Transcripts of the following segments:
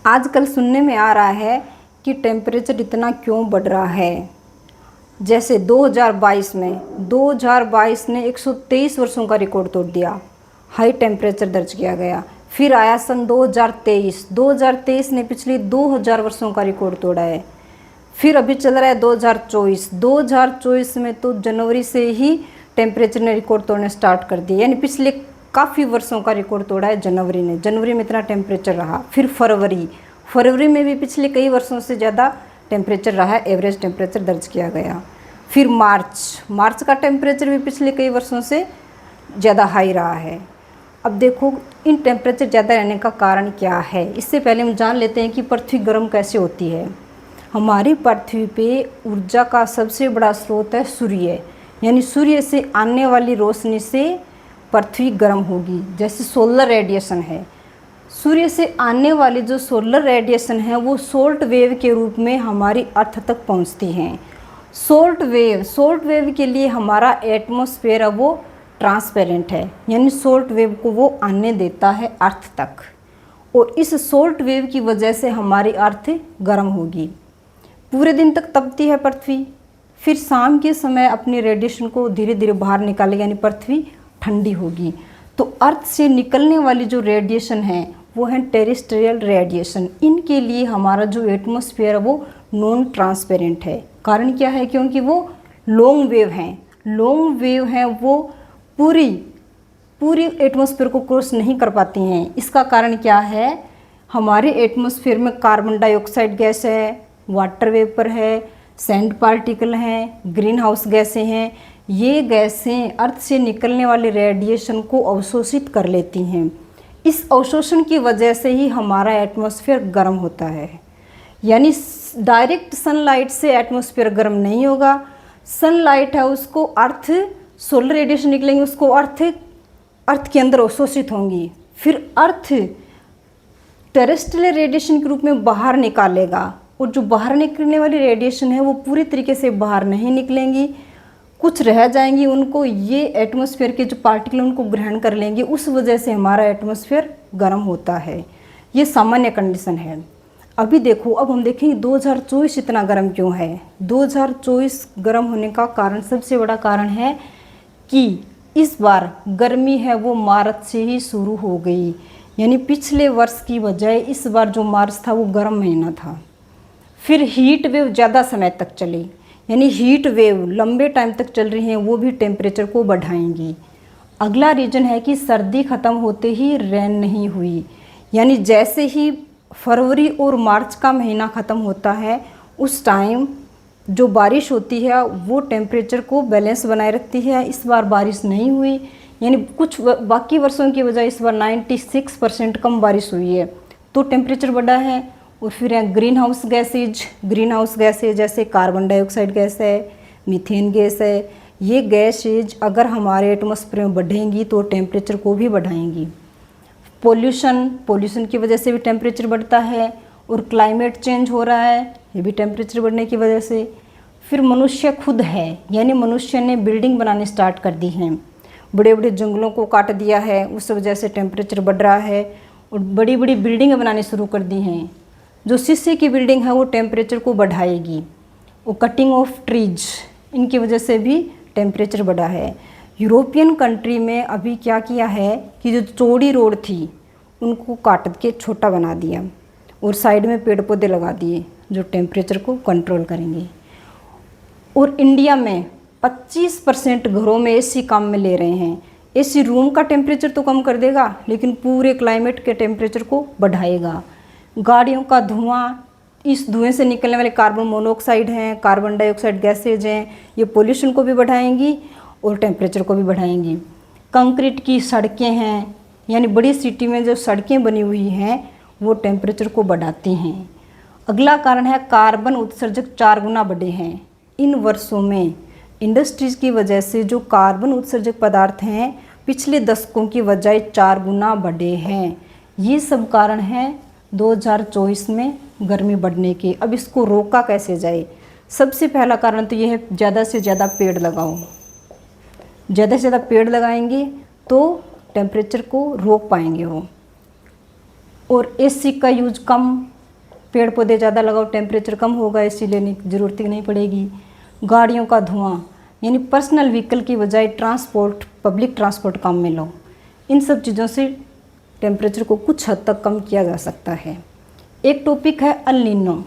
आजकल सुनने में आ रहा है कि टेम्परेचर इतना क्यों बढ़ रहा है। जैसे 2022 ने 123 वर्षों का रिकॉर्ड तोड़ दिया, हाई टेम्परेचर दर्ज किया गया। फिर आया सन 2023 ने पिछले 2000 वर्षों का रिकॉर्ड तोड़ा है। फिर अभी चल रहा है 2024 में तो जनवरी से ही टेम्परेचर ने रिकॉर्ड तोड़ने स्टार्ट कर दिए, यानी पिछले काफ़ी वर्षों का रिकॉर्ड तोड़ा है जनवरी में इतना टेम्परेचर रहा। फिर फरवरी में भी पिछले कई वर्षों से ज़्यादा टेम्परेचर रहा है, एवरेज टेम्परेचर दर्ज किया गया। फिर मार्च का टेम्परेचर भी पिछले कई वर्षों से ज़्यादा हाई रहा है। अब देखो इन टेम्परेचर ज़्यादा रहने का कारण क्या है। इससे पहले हम जान लेते हैं कि पृथ्वी गर्म कैसे होती है। हमारी पृथ्वी पे ऊर्जा का सबसे बड़ा स्रोत है सूर्य, यानी सूर्य से आने वाली रोशनी से पृथ्वी गर्म होगी। जैसे सोलर रेडिएशन है, सूर्य से आने वाली जो सोलर रेडिएशन है वो सोल्ट वेव के रूप में हमारी अर्थ तक पहुंचती हैं। सोल्ट वेव के लिए हमारा एटमॉस्फेयर है वो ट्रांसपेरेंट है, यानी सोल्ट वेव को वो आने देता है अर्थ तक, और इस सोल्ट वेव की वजह से हमारी अर्थ गर्म होगी। पूरे दिन तक तपती है पृथ्वी, फिर शाम के समय अपनी रेडिएशन को धीरे धीरे बाहर निकालेगी, यानी पृथ्वी ठंडी होगी। तो अर्थ से निकलने वाली जो रेडिएशन है वो है टेरेस्ट्रियल रेडिएशन। इनके लिए हमारा जो एटमॉस्फेयर है वो नॉन ट्रांसपेरेंट है। कारण क्या है? क्योंकि वो लॉन्ग वेव हैं, वो पूरी एटमॉस्फेयर को क्रॉस नहीं कर पाती हैं। इसका कारण क्या है? हमारे एटमॉस्फेयर में कार्बन डाइऑक्साइड गैस है, वाटर वेपर है, सैंड पार्टिकल हैं, ग्रीन हाउस गैसें हैं। ये गैसें अर्थ से निकलने वाले रेडिएशन को अवशोषित कर लेती हैं। इस अवशोषण की वजह से ही हमारा एटमॉस्फेयर गर्म होता है। यानी डायरेक्ट सनलाइट से एटमॉस्फेयर गर्म नहीं होगा। सनलाइट है उसको अर्थ, सोलर रेडिएशन निकलेंगे उसको अर्थ के अंदर अवशोषित होंगी, फिर अर्थ टेरेस्ट्रियल रेडिएशन के रूप में बाहर निकालेगा, और जो बाहर निकलने वाली रेडिएशन है वो पूरी तरीके से बाहर नहीं निकलेंगी, कुछ रह जाएंगी। उनको ये एटमॉस्फेयर के जो पार्टिकल उनको ग्रहण कर लेंगे, उस वजह से हमारा एटमॉस्फेयर गर्म होता है। ये सामान्य कंडीशन है। अभी देखो, अब हम देखेंगे 2024 इतना गर्म क्यों है। 2024 गर्म होने का कारण, सबसे बड़ा कारण है कि इस बार गर्मी है वो मार्च से ही शुरू हो गई, यानी पिछले वर्ष की बजाय इस बार जो मार्च था वो गर्म महीना था। फिर हीट वेव ज़्यादा समय तक चली, यानी हीट वेव लंबे टाइम तक चल रही हैं, वो भी टेम्परेचर को बढ़ाएंगी। अगला रीज़न है कि सर्दी ख़त्म होते ही रेन नहीं हुई, यानी जैसे ही फरवरी और मार्च का महीना ख़त्म होता है उस टाइम जो बारिश होती है वो टेम्परेचर को बैलेंस बनाए रखती है। इस बार बारिश नहीं हुई, यानी कुछ बाकी वर्षों की बजाय इस बार 96% कम बारिश हुई है, तो टेम्परेचर बढ़ा है। और फिर है ग्रीन हाउस गैसेज जैसे कार्बन डाइऑक्साइड गैस है, मीथेन गैस है। ये गैसेज अगर हमारे एटमॉस्फेयर में बढ़ेंगी तो टेम्परेचर को भी बढ़ाएंगी। पोल्यूशन की वजह से भी टेम्परेचर बढ़ता है, और क्लाइमेट चेंज हो रहा है, ये भी टेम्परेचर बढ़ने की वजह से। फिर मनुष्य खुद है, यानी मनुष्य ने बिल्डिंग बनाने स्टार्ट कर दी हैं, बड़े बड़े जंगलों को काट दिया है, उस वजह से टेम्परेचर बढ़ रहा है, और बड़ी बड़ी बिल्डिंगें बनानी शुरू कर दी हैं। जो शीशे की बिल्डिंग है वो टेम्परेचर को बढ़ाएगी, और कटिंग ऑफ ट्रीज, इनकी वजह से भी टेम्परेचर बढ़ा है। यूरोपियन कंट्री में अभी क्या किया है कि जो चौड़ी रोड थी उनको काट के छोटा बना दिया, और साइड में पेड़ पौधे लगा दिए जो टेम्परेचर को कंट्रोल करेंगे। और इंडिया में 25% घरों में एसी काम में ले रहे हैं। एसी रूम का टेम्परेचर तो कम कर देगा, लेकिन पूरे क्लाइमेट के टेम्परेचर को बढ़ाएगा। गाड़ियों का धुआं, इस धुएं से निकलने वाले कार्बन मोनोऑक्साइड हैं, कार्बन डाइऑक्साइड गैसेज हैं, ये पोल्यूशन को भी बढ़ाएंगी और टेम्परेचर को भी बढ़ाएंगी। कंक्रीट की सड़कें हैं, यानी बड़ी सिटी में जो सड़कें बनी हुई हैं वो टेम्परेचर को बढ़ाती हैं। अगला कारण है कार्बन उत्सर्जक 4 गुना बढ़े हैं। इन वर्षों में इंडस्ट्रीज़ की वजह से जो कार्बन उत्सर्जक पदार्थ हैं पिछले दशकों की बजाय 4 गुना बढ़े हैं। ये सब कारण हैं 2024 में गर्मी बढ़ने के। अब इसको रोका कैसे जाए? सबसे पहला कारण तो ये है, ज़्यादा से ज़्यादा पेड़ लगाओ। ज़्यादा से ज़्यादा पेड़ लगाएंगे तो टेम्परेचर को रोक पाएंगे वो। और एसी का यूज कम पेड़ पौधे ज़्यादा लगाओ, टेम्परेचर कम होगा, एसी लेने की ज़रूरत ही नहीं पड़ेगी। गाड़ियों का धुआं, यानी पर्सनल व्हीकल की बजाय ट्रांसपोर्ट, पब्लिक ट्रांसपोर्ट काम में लो। इन सब चीज़ों से टेम्परेचर को कुछ हद तक कम किया जा सकता है। एक टॉपिक है अल नीनो।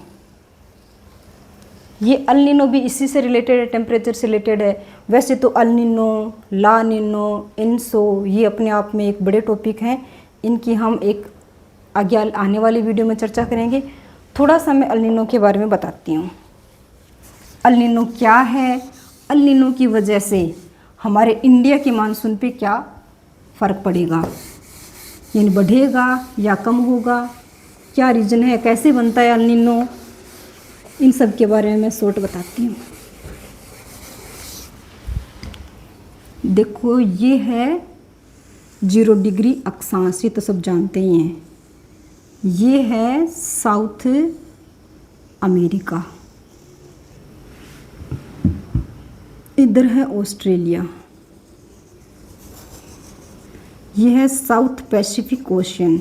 ये अल नीनो भी इसी से रिलेटेड है, टेम्परेचर से रिलेटेड है। वैसे तो अल नीनो, ला नीनो, इनसो ये अपने आप में एक बड़े टॉपिक हैं। इनकी हम एक आगे आने वाली वीडियो में चर्चा करेंगे। थोड़ा सा मैं अल नीनो के बारे में बताती हूँ। अल नीनो क्या है, अल नीनो की वजह से हमारे इंडिया के मानसून पे क्या फ़र्क पड़ेगा, यानी बढ़ेगा या कम होगा, क्या रीज़न है, कैसे बनता है अल नीनो, इन सब के बारे में मैं शॉर्ट बताती हूँ। देखो ये है 0 डिग्री अक्षांश, ये तो सब जानते ही हैं। ये है साउथ अमेरिका, इधर है ऑस्ट्रेलिया, ये है south Pacific ocean,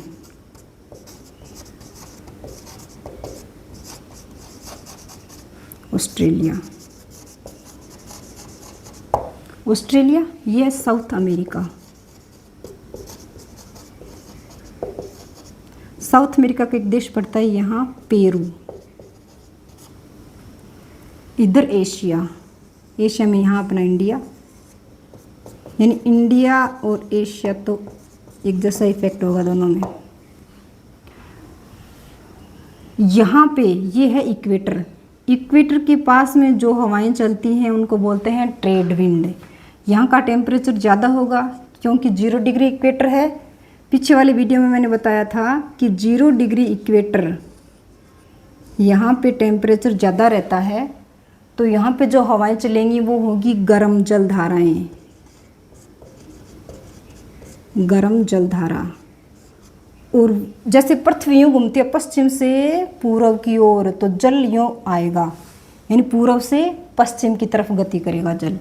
Australia, Australia, ये है साउथ अमेरिका। साउथ अमेरिका का एक देश पड़ता है यहाँ पेरू। इधर एशिया, एशिया में यहाँ अपना इंडिया, यानी इंडिया और एशिया तो एक जैसा इफेक्ट होगा दोनों में। यहाँ पे ये है इक्वेटर। इक्वेटर के पास में जो हवाएं चलती हैं उनको बोलते हैं ट्रेड विंड। यहाँ का टेम्परेचर ज़्यादा होगा क्योंकि 0 डिग्री इक्वेटर है। पीछे वाले वीडियो में मैंने बताया था कि 0 डिग्री इक्वेटर यहाँ पे टेम्परेचर ज़्यादा रहता है, तो यहाँ पे जो हवाएं चलेंगी वो होगी गर्म जलधाराएँ, गर्म जलधारा। और जैसे पृथ्वी यूँ घूमती है पश्चिम से पूर्व की ओर, तो जल यूँ आएगा, यानी पूर्व से पश्चिम की तरफ गति करेगा जल।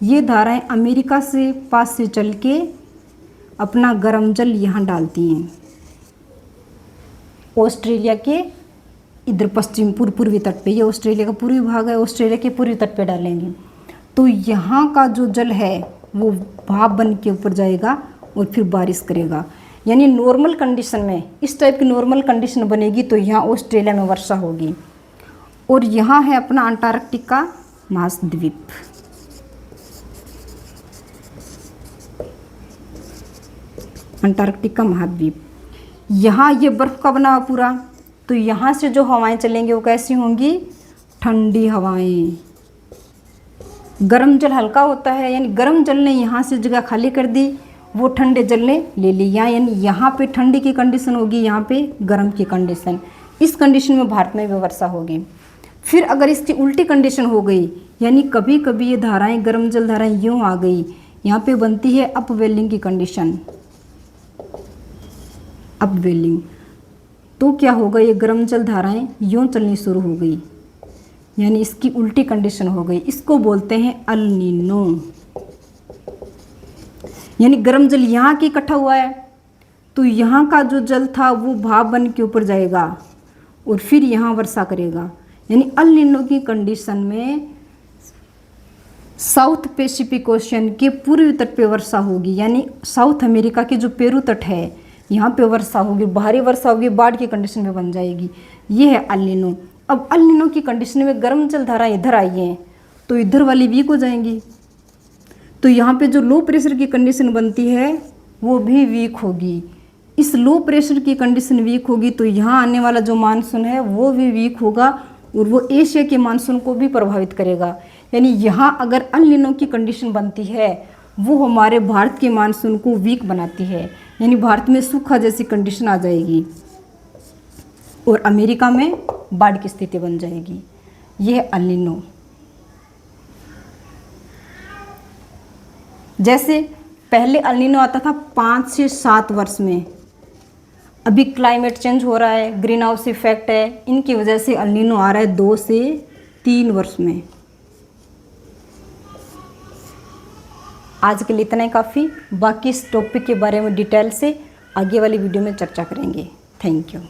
ये धाराएं अमेरिका से पास से चल के अपना गर्म जल यहाँ डालती हैं ऑस्ट्रेलिया के इधर पश्चिम पूर्वी तट पे। ये ऑस्ट्रेलिया का पूर्वी भाग है, ऑस्ट्रेलिया के पूर्वी तट पे डालेंगे। तो यहाँ का जो जल है वो भाप बन के ऊपर जाएगा और फिर बारिश करेगा। यानी नॉर्मल कंडीशन में इस टाइप की नॉर्मल कंडीशन बनेगी तो यहाँ ऑस्ट्रेलिया में वर्षा होगी। और यहाँ है अपना अंटार्कटिका महाद्वीप। अंटार्कटिका महाद्वीप, यहाँ ये बर्फ़ का बना हुआ पूरा, तो यहाँ से जो हवाएं चलेंगी वो कैसी होंगी, ठंडी हवाएं। गर्म जल हल्का होता है, यानी गर्म जल ने यहाँ से जगह खाली कर दी, वो ठंडे जल ने ले लिया, यानी यहाँ पे ठंडी की कंडीशन होगी, यहाँ पे गर्म की कंडीशन। इस कंडीशन में भारत में भी वर्षा होगी। फिर अगर इसकी उल्टी कंडीशन हो गई, यानी कभी कभी ये धाराएं गर्म जल धाराएं यूँ आ गई, यहाँ पे बनती है अपवेलिंग की कंडीशन, अपवेलिंग। तो क्या होगा, ये गर्म जल धाराएं यूँ चलनी शुरू हो गई, यानी इसकी उल्टी कंडीशन हो गई। इसको बोलते हैं अल नीनो। यानी गर्म जल यहाँ की इकट्ठा हुआ है, तो यहाँ का जो जल था वो भाप बन के ऊपर जाएगा और फिर यहाँ वर्षा करेगा। यानी अल नीनो की कंडीशन में साउथ पैसिफिक ओशन के पूर्वी तट पे वर्षा होगी, यानी साउथ अमेरिका के जो पेरू तट है यहाँ पे वर्षा होगी, भारी वर्षा होगी, बाढ़ की कंडीशन में बन जाएगी। ये है अल नीनो। अब अल नीनो की कंडीशन में गर्म जल धारा इधर आई है तो इधर वाली वीक हो जाएंगी, तो यहाँ पे जो लो प्रेशर की कंडीशन बनती है वो भी वीक होगी। इस लो प्रेशर की कंडीशन वीक होगी तो यहाँ आने वाला जो मानसून है वो भी वीक होगा और वो एशिया के मानसून को भी प्रभावित करेगा। यानी यहाँ अगर अल नीनो की कंडीशन बनती है वो हमारे भारत के मानसून को वीक बनाती है, यानी भारत में सूखा जैसी कंडीशन आ जाएगी और अमेरिका में बाढ़ की स्थिति बन जाएगी। यह है अल नीनो। जैसे पहले अल नीनो आता था 5 से 7 वर्ष में, अभी क्लाइमेट चेंज हो रहा है, ग्रीन हाउस इफेक्ट है, इनकी वजह से अल नीनो आ रहा है 2 से 3 वर्ष में। आज के लिए इतना ही काफ़ी। बाकी इस टॉपिक के बारे में डिटेल से आगे वाली वीडियो में चर्चा करेंगे। Thank you.